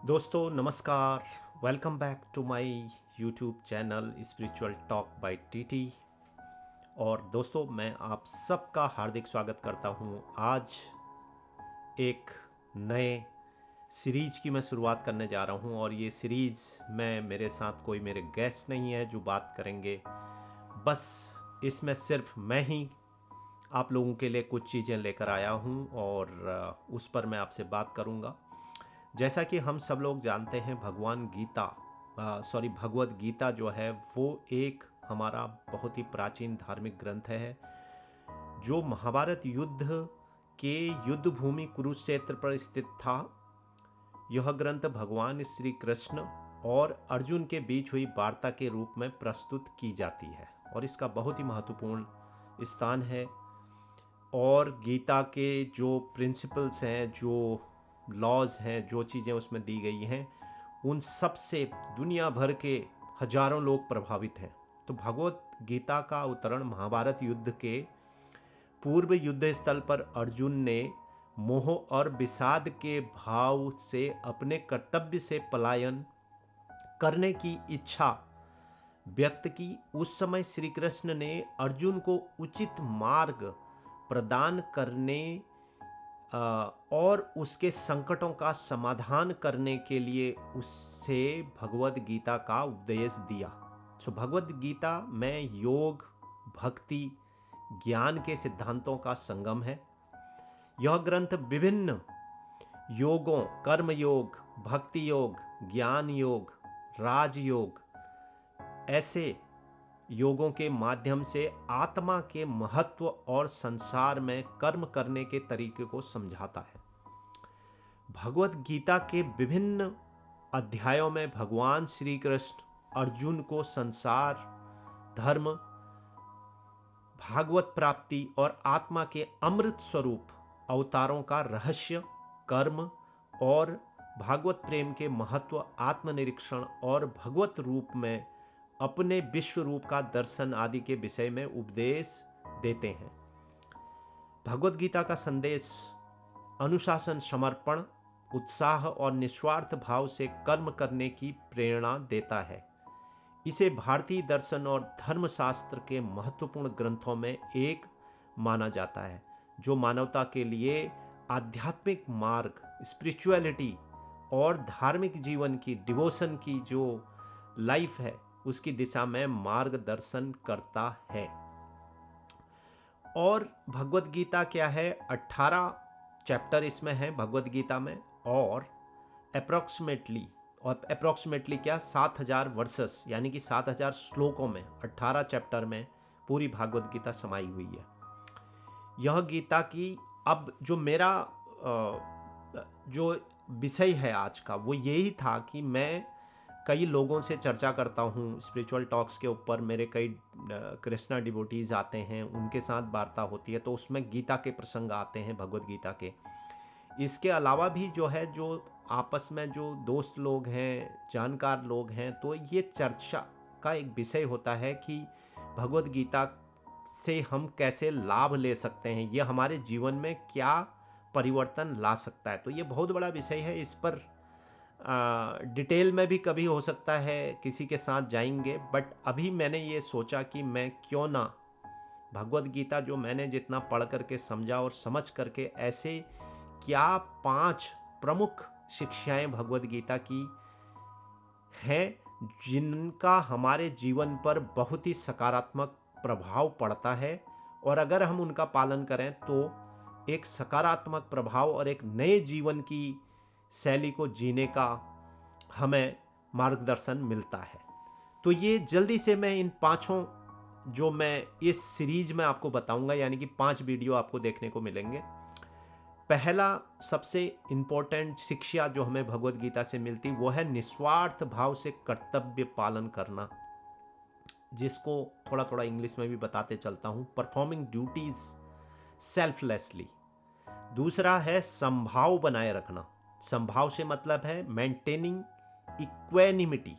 दोस्तों नमस्कार। Welcome back to my YouTube channel spiritual talk by TT. और दोस्तों मैं आप सबका हार्दिक स्वागत करता हूं। आज एक नए सीरीज की मैं शुरुआत करने जा रहा हूं और ये सीरीज में मेरे साथ कोई मेरे गेस्ट नहीं है जो बात करेंगे। बस इसमें सिर्फ मैं ही आप लोगों के लिए कुछ चीज़ें लेकर आया हूं और उस पर मैं आपसे बात करूंगा। जैसा कि हम सब लोग जानते हैं भगवत गीता जो है वो एक हमारा बहुत ही प्राचीन धार्मिक ग्रंथ है जो महाभारत युद्ध के युद्ध भूमि कुरुक्षेत्र पर स्थित था। यह ग्रंथ भगवान श्री कृष्ण और अर्जुन के बीच हुई वार्ता के रूप में प्रस्तुत की जाती है और इसका बहुत ही महत्वपूर्ण स्थान है। और गीता के जो प्रिंसिपल्स हैं, जो लॉज हैं, जो चीज़ें उसमें दी गई हैं, उन सब से दुनिया भर के हजारों लोग प्रभावित हैं। तो भगवत गीता का अवतरण महाभारत युद्ध के पूर्व युद्ध स्थल पर अर्जुन ने मोह और विषाद के भाव से अपने कर्तव्य से पलायन करने की इच्छा व्यक्त की। उस समय श्री कृष्ण ने अर्जुन को उचित मार्ग प्रदान करने और उसके संकटों का समाधान करने के लिए उससे भगवद गीता का उपदेश दिया। सो भगवद गीता में योग, भक्ति, ज्ञान के सिद्धांतों का संगम है। यह ग्रंथ विभिन्न योगों, कर्म योग, भक्ति योग, ज्ञान योग, राजयोग, ऐसे योगों के माध्यम से आत्मा के महत्व और संसार में कर्म करने के तरीके को समझाता है। भगवत गीता के विभिन्न अध्यायों में भगवान श्री कृष्ण अर्जुन को संसार, धर्म, भागवत प्राप्ति और आत्मा के अमृत स्वरूप अवतारों का रहस्य, कर्म और भागवत प्रेम के महत्व, आत्मनिरीक्षण और भगवत रूप में अपने विश्व रूप का दर्शन आदि के विषय में उपदेश देते हैं। भगवत गीता का संदेश अनुशासन, समर्पण, उत्साह और निस्वार्थ भाव से कर्म करने की प्रेरणा देता है। इसे भारतीय दर्शन और धर्मशास्त्र के महत्वपूर्ण ग्रंथों में एक माना जाता है जो मानवता के लिए आध्यात्मिक मार्ग, स्पिरिचुअलिटी और धार्मिक जीवन की, डिवोशन की जो लाइफ है उसकी दिशा में मार्गदर्शन करता है। और भगवत गीता क्या है? 18 चैप्टर इसमें है भगवत गीता में और अप्रोक्सीमेटली क्या 7000 वर्सेस यानी कि 7000 श्लोकों में 18 चैप्टर में पूरी भगवत गीता समाई हुई है। यह गीता की अब जो मेरा जो विषय है आज का वो यही था कि मैं कई लोगों से चर्चा करता हूँ स्पिरिचुअल टॉक्स के ऊपर। मेरे कई कृष्णा डिवोटीज आते हैं, उनके साथ वार्ता होती है तो उसमें गीता के प्रसंग आते हैं, भगवत गीता के। इसके अलावा भी जो है, जो आपस में जो दोस्त लोग हैं, जानकार लोग हैं, तो ये चर्चा का एक विषय होता है कि भगवत गीता से हम कैसे लाभ ले सकते हैं, ये हमारे जीवन में क्या परिवर्तन ला सकता है। तो ये बहुत बड़ा विषय है, इस पर डिटेल में भी कभी हो सकता है किसी के साथ जाएंगे। बट अभी मैंने ये सोचा कि मैं क्यों ना भगवत गीता जो मैंने जितना पढ़ करके समझा और समझ करके ऐसे क्या 5 प्रमुख शिक्षाएं भगवत गीता की हैं जिनका हमारे जीवन पर बहुत ही सकारात्मक प्रभाव पड़ता है और अगर हम उनका पालन करें तो एक सकारात्मक प्रभाव और एक नए जीवन की शैली को जीने का हमें मार्गदर्शन मिलता है। तो ये जल्दी से मैं इन 5 जो मैं इस सीरीज में आपको बताऊंगा, यानी कि 5 वीडियो आपको देखने को मिलेंगे। पहला सबसे इम्पोर्टेंट शिक्षा जो हमें भगवत गीता से मिलती वो है निस्वार्थ भाव से कर्तव्य पालन करना, जिसको थोड़ा थोड़ा इंग्लिश में भी बताते चलता हूँ, परफॉर्मिंग ड्यूटीज सेल्फलेसली। दूसरा है संभाव बनाए रखना। संभाव से मतलब है मेंटेनिंग इक्वेनिमिटी,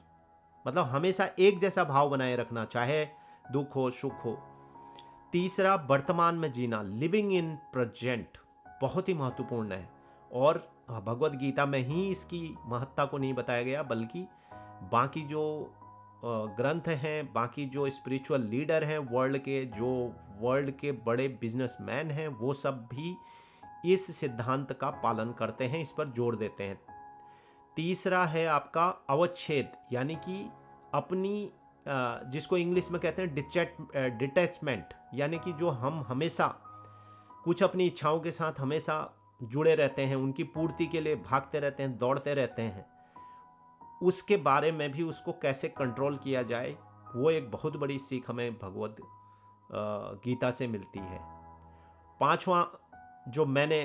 मतलब हमेशा एक जैसा भाव बनाए रखना, चाहे दुख हो सुख हो। तीसरा वर्तमान में जीना, लिविंग इन प्रेजेंट, बहुत ही महत्वपूर्ण है। और भगवद गीता में ही इसकी महत्ता को नहीं बताया गया, बल्कि बाकी जो ग्रंथ हैं, बाकी जो स्पिरिचुअल लीडर हैं वर्ल्ड के, जो वर्ल्ड के बड़े बिजनेसमैन हैं, वो सब भी इस सिद्धांत का पालन करते हैं, इस पर जोर देते हैं। तीसरा है आपका अवच्छेद, यानी कि अपनी जिसको इंग्लिश में कहते हैं डिटैचमेंट, यानी कि जो हम हमेशा कुछ अपनी इच्छाओं के साथ हमेशा जुड़े रहते हैं, उनकी पूर्ति के लिए भागते रहते हैं, दौड़ते रहते हैं, उसके बारे में भी उसको कैसे कंट्रोल किया जाए, वो एक बहुत बड़ी सीख हमें भगवद गीता से मिलती है। पांचवा जो मैंने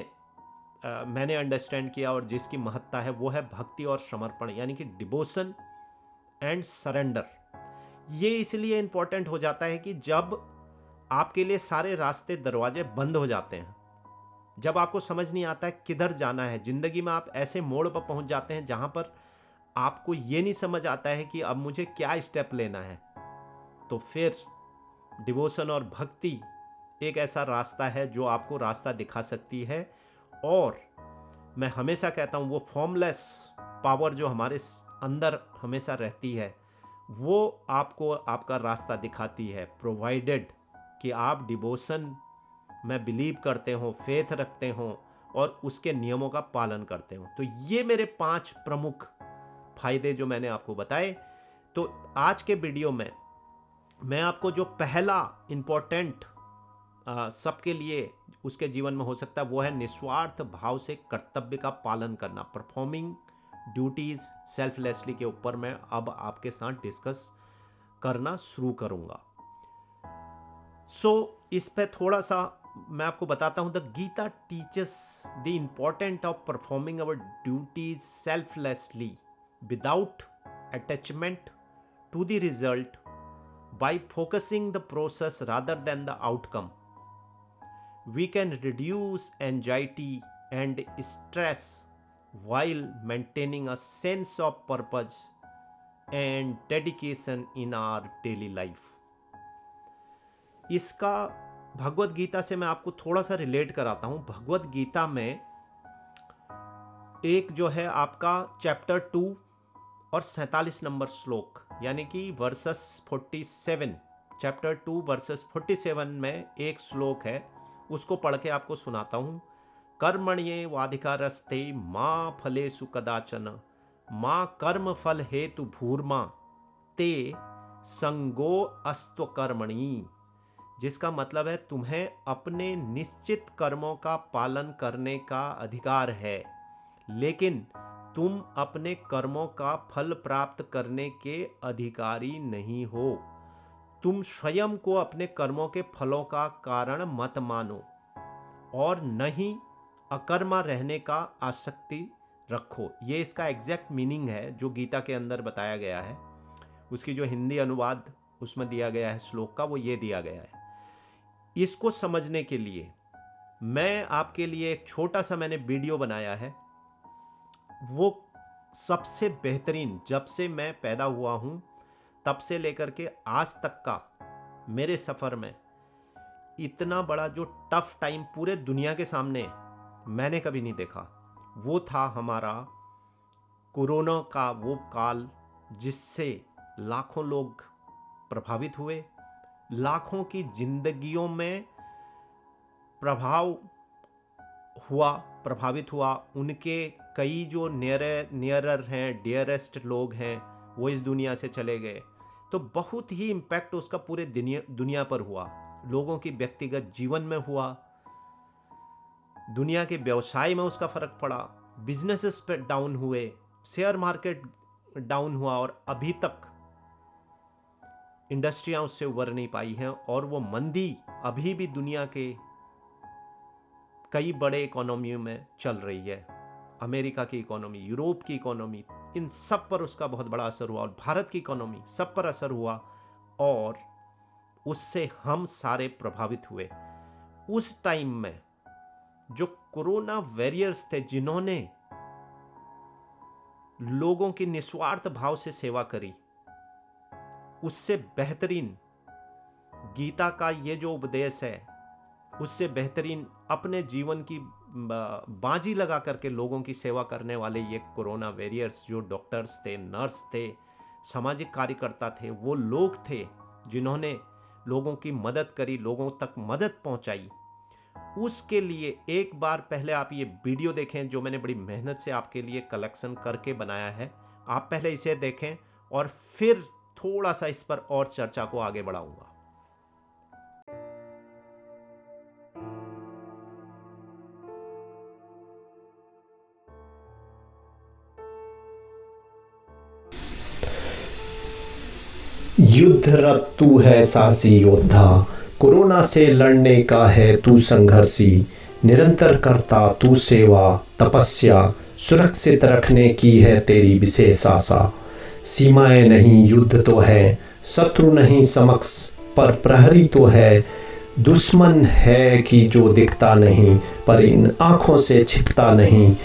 अंडरस्टैंड किया और जिसकी महत्ता है, वो है भक्ति और समर्पण, यानी कि डिवोशन एंड सरेंडर। ये इसलिए इंपॉर्टेंट हो जाता है कि जब आपके लिए सारे रास्ते दरवाजे बंद हो जाते हैं, जब आपको समझ नहीं आता है किधर जाना है जिंदगी में, आप ऐसे मोड़ पर पहुंच जाते हैं जहां पर आपको ये नहीं समझ आता है कि अब मुझे क्या स्टेप लेना है, तो फिर डिवोशन और भक्ति एक ऐसा रास्ता है जो आपको रास्ता दिखा सकती है। और मैं हमेशा कहता हूँ, वो फॉर्मलेस पावर जो हमारे अंदर हमेशा रहती है, वो आपको आपका रास्ता दिखाती है, प्रोवाइडेड कि आप डिवोशन में बिलीव करते हो, फेथ रखते हो और उसके नियमों का पालन करते हो। तो ये मेरे 5 प्रमुख फायदे जो मैंने आपको बताए। तो आज के वीडियो में मैं आपको जो पहला इंपॉर्टेंट सबके लिए उसके जीवन में हो सकता है, वो है निस्वार्थ भाव से कर्तव्य का पालन करना, परफॉर्मिंग ड्यूटीज सेल्फलेसली के ऊपर मैं अब आपके साथ डिस्कस करना शुरू करूंगा। इस पे थोड़ा सा मैं आपको बताता हूं। The Gita teaches the important of performing our duties selflessly without attachment to the result by focusing the process rather than the outcome. We can reduce anxiety and stress while maintaining a sense of purpose and dedication in our daily life. इसका भगवद गीता से मैं आपको थोड़ा सा relate कराता हूं। भगवद गीता में एक जो है आपका चैप्टर 2 और 47 नंबर श्लोक, यानी कि वर्सेस 47, चैप्टर 2 वर्सेस 47 में एक श्लोक है, उसको पढ़ के आपको सुनाता हूं। कर्मण्येवाधिकारस्ते मां फलेषु कदाचन मां कर्म फल हेतु भूर्मा ते संगो अस्त्व कर्मणि, जिसका मतलब है तुम्हें अपने निश्चित कर्मों का पालन करने का अधिकार है, लेकिन तुम अपने कर्मों का फल प्राप्त करने के अधिकारी नहीं हो। तुम स्वयं को अपने कर्मों के फलों का कारण मत मानो और न ही अकर्मा रहने का आसक्ति रखो। ये इसका एग्जैक्ट मीनिंग है जो गीता के अंदर बताया गया है। उसकी जो हिंदी अनुवाद उसमें दिया गया है श्लोक का, वो ये दिया गया है। इसको समझने के लिए मैं आपके लिए एक छोटा सा मैंने वीडियो बनाया है। वो सबसे बेहतरीन, जब से मैं पैदा हुआ हूं तब से लेकर के आज तक का मेरे सफर में इतना बड़ा जो टफ टाइम पूरे दुनिया के सामने मैंने कभी नहीं देखा। वो था हमारा कोरोना का वो काल, जिससे लाखों लोग प्रभावित हुए, लाखों की जिंदगियों में प्रभावित हुआ। उनके कई जो नियरर हैं, डियरेस्ट लोग हैं, वो इस दुनिया से चले गए। तो बहुत ही इम्पैक्ट उसका पूरे दुनिया पर हुआ, लोगों की व्यक्तिगत जीवन में हुआ, दुनिया के व्यवसाय में उसका फर्क पड़ा, बिजनेसेस पे डाउन हुए, शेयर मार्केट डाउन हुआ और अभी तक इंडस्ट्रियां उससे उबर नहीं पाई हैं। और वो मंदी अभी भी दुनिया के कई बड़े इकोनॉमियों में चल रही है। अमेरिका की इकोनॉमी, यूरोप की इकोनॉमी, इन सब पर उसका बहुत बड़ा असर हुआ और भारत की इकोनॉमी, सब पर असर हुआ और उससे हम सारे प्रभावित हुए। उस टाइम में जो कोरोना वॉरियर्स थे, जिन्होंने लोगों की निस्वार्थ भाव से सेवा करी, उससे बेहतरीन गीता का ये जो उपदेश है, उससे बेहतरीन अपने जीवन की बाजी लगा करके लोगों की सेवा करने वाले ये कोरोना वॉरियर्स, जो डॉक्टर्स थे, नर्स थे, सामाजिक कार्यकर्ता थे, वो लोग थे जिन्होंने लोगों की मदद करी, लोगों तक मदद पहुंचाई। उसके लिए एक बार पहले आप ये वीडियो देखें जो मैंने बड़ी मेहनत से आपके लिए कलेक्शन करके बनाया है। आप पहले इसे देखें और फिर थोड़ा सा इस पर और चर्चा को आगे बढ़ाऊंगा। युद्धरत तू है साहसी योद्धा, कोरोना से लड़ने का है तू संघर्षी, निरंतर करता तू सेवा तपस्या, सुरक्षित रखने की है तेरी विशेष आशा। सीमाएं नहीं युद्ध तो है, शत्रु नहीं समक्ष पर प्रहरी तो है, दुश्मन है कि जो दिखता नहीं पर इन आँखों से छिपता नहीं।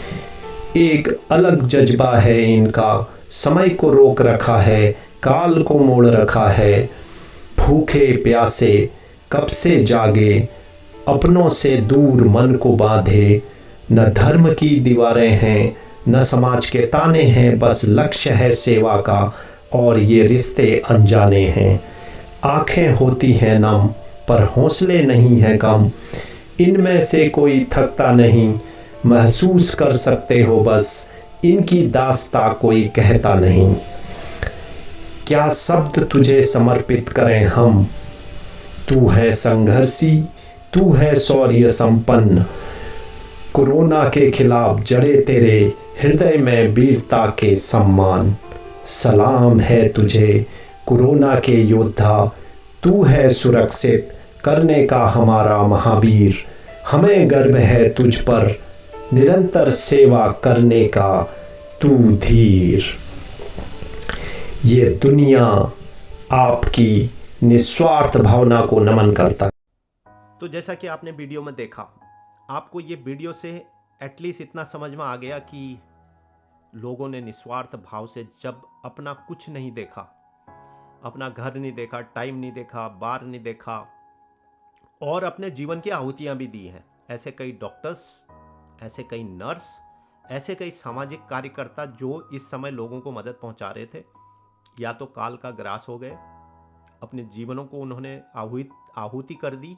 एक अलग जज्बा है इनका, समय को रोक रखा है, काल को मोड़ रखा है। भूखे प्यासे कब से जागे, अपनों से दूर मन को बांधे। न धर्म की दीवारें हैं, न समाज के ताने हैं, बस लक्ष्य है सेवा का और ये रिश्ते अनजाने हैं। आंखें होती हैं नम पर हौसले नहीं हैं कम, इनमें से कोई थकता नहीं, महसूस कर सकते हो बस इनकी दास्तां कोई कहता नहीं। क्या शब्द तुझे समर्पित करें हम, तू है संघर्षी, तू है शौर्य संपन्न, कोरोना के खिलाफ जड़े तेरे हृदय में वीरता के सम्मान। सलाम है तुझे कोरोना के योद्धा, तू है सुरक्षित करने का हमारा महावीर। हमें गर्व है तुझ पर, निरंतर सेवा करने का तू धीर। ये दुनिया आपकी निस्वार्थ भावना को नमन करता है। तो जैसा कि आपने वीडियो में देखा, आपको ये वीडियो से एटलीस्ट इतना समझ में आ गया कि लोगों ने निस्वार्थ भाव से जब अपना कुछ नहीं देखा, अपना घर नहीं देखा, टाइम नहीं देखा, बार नहीं देखा और अपने जीवन की आहुतियां भी दी हैं। ऐसे कई डॉक्टर्स, ऐसे कई नर्स, ऐसे कई सामाजिक कार्यकर्ता जो इस समय लोगों को मदद पहुंचा रहे थे, या तो काल का ग्रास हो गए, अपने जीवनों को उन्होंने आहुति कर दी।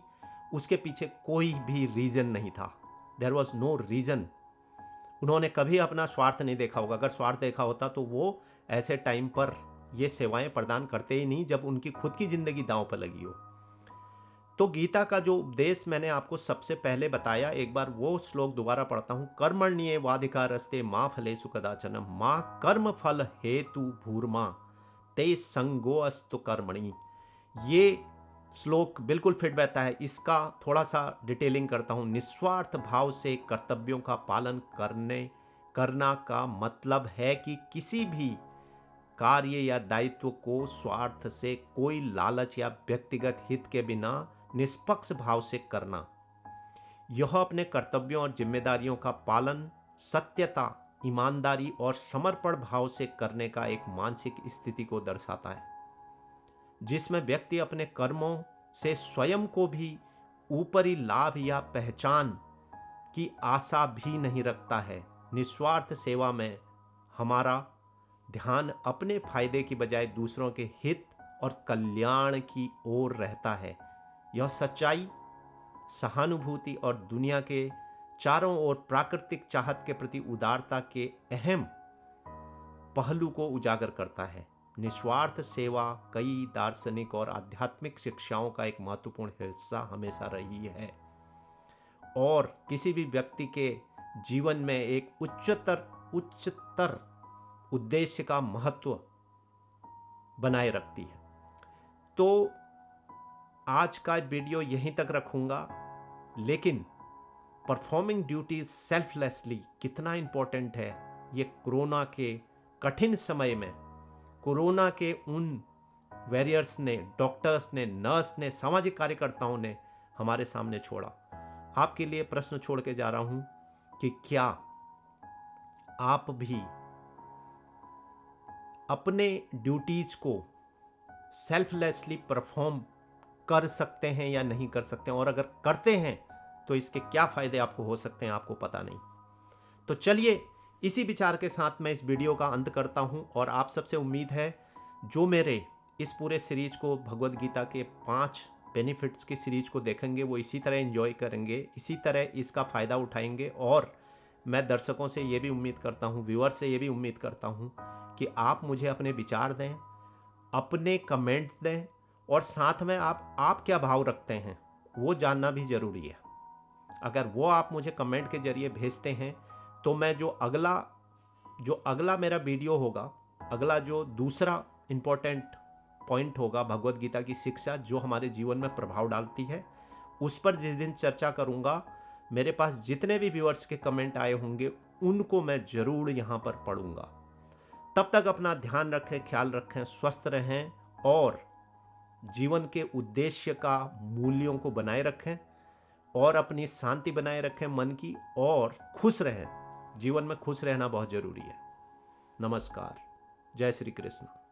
उसके पीछे कोई भी रीज़न नहीं था, देयर वॉज नो रीज़न। उन्होंने कभी अपना स्वार्थ नहीं देखा होगा। अगर स्वार्थ देखा होता तो वो ऐसे टाइम पर ये सेवाएं प्रदान करते ही नहीं जब उनकी खुद की ज़िंदगी दांव पर लगी हो। तो गीता का जो उपदेश मैंने आपको सबसे पहले बताया, एक बार वो श्लोक दोबारा पढ़ता हूँ। कर्मण्येवाधिकारस्ते माँ फलेषु कदाचन माँ कर्म फल हेतु भूर्मा ते संगोऽस्तु कर्मणि। ये श्लोक बिल्कुल फिट बैठता है। इसका थोड़ा सा डिटेलिंग करता हूँ। निस्वार्थ भाव से कर्तव्यों का पालन करना का मतलब है कि किसी भी कार्य या दायित्व को स्वार्थ से, कोई लालच या व्यक्तिगत हित के बिना निष्पक्ष भाव से करना। यह अपने कर्तव्यों और जिम्मेदारियों का पालन सत्यता, ईमानदारी और समर्पण भाव से करने का एक मानसिक स्थिति को दर्शाता है, जिसमें व्यक्ति अपने कर्मों से स्वयं को भी ऊपरी लाभ या पहचान की आशा भी नहीं रखता है। निस्वार्थ सेवा में हमारा ध्यान अपने फायदे की बजाय दूसरों के हित और कल्याण की ओर रहता है। यह सच्चाई, सहानुभूति और दुनिया के चारों ओर प्राकृतिक चाहत के प्रति उदारता के अहम पहलू को उजागर करता है। निस्वार्थ सेवा कई दार्शनिक और आध्यात्मिक शिक्षाओं का एक महत्वपूर्ण हिस्सा हमेशा रही है और किसी भी व्यक्ति के जीवन में एक उच्चतर उद्देश्य का महत्व बनाए रखती है। तो आज का वीडियो यहीं तक रखूंगा, लेकिन परफॉर्मिंग ड्यूटीज सेल्फलेसली कितना इंपॉर्टेंट है, ये कोरोना के कठिन समय में कोरोना के उन वॉरियर्स ने, डॉक्टर्स ने, नर्स ने, सामाजिक कार्यकर्ताओं ने हमारे सामने छोड़ा। आपके लिए प्रश्न छोड़ के जा रहा हूं कि क्या आप भी अपने ड्यूटीज को सेल्फलेसली परफॉर्म कर सकते हैं या नहीं कर सकते हैं, और अगर करते हैं तो इसके क्या फ़ायदे आपको हो सकते हैं आपको पता नहीं। तो चलिए इसी विचार के साथ मैं इस वीडियो का अंत करता हूँ, और आप सबसे उम्मीद है जो मेरे इस पूरे सीरीज को, भगवद गीता के 5 बेनिफिट्स की सीरीज को देखेंगे वो इसी तरह एंजॉय करेंगे, इसी तरह इसका फ़ायदा उठाएंगे। और मैं दर्शकों से ये भी उम्मीद करता हूँ, व्यूअर्स से ये भी उम्मीद करता हूँ कि आप मुझे अपने विचार दें, अपने कमेंट्स दें, और साथ में आप क्या भाव रखते हैं वो जानना भी ज़रूरी है। अगर वो आप मुझे कमेंट के ज़रिए भेजते हैं तो मैं जो अगला मेरा वीडियो होगा, अगला जो दूसरा इम्पोर्टेंट पॉइंट होगा भगवद गीता की शिक्षा जो हमारे जीवन में प्रभाव डालती है, उस पर जिस दिन चर्चा करूंगा, मेरे पास जितने भी व्यूअर्स के कमेंट आए होंगे उनको मैं ज़रूर यहाँ पर पढ़ूंगा। तब तक अपना ध्यान रखें, ख्याल रखें, स्वस्थ रहें और जीवन के उद्देश्य का, मूल्यों को बनाए रखें और अपनी शांति बनाए रखें मन की, और खुश रहें। जीवन में खुश रहना बहुत ज़रूरी है। नमस्कार। जय श्री कृष्ण।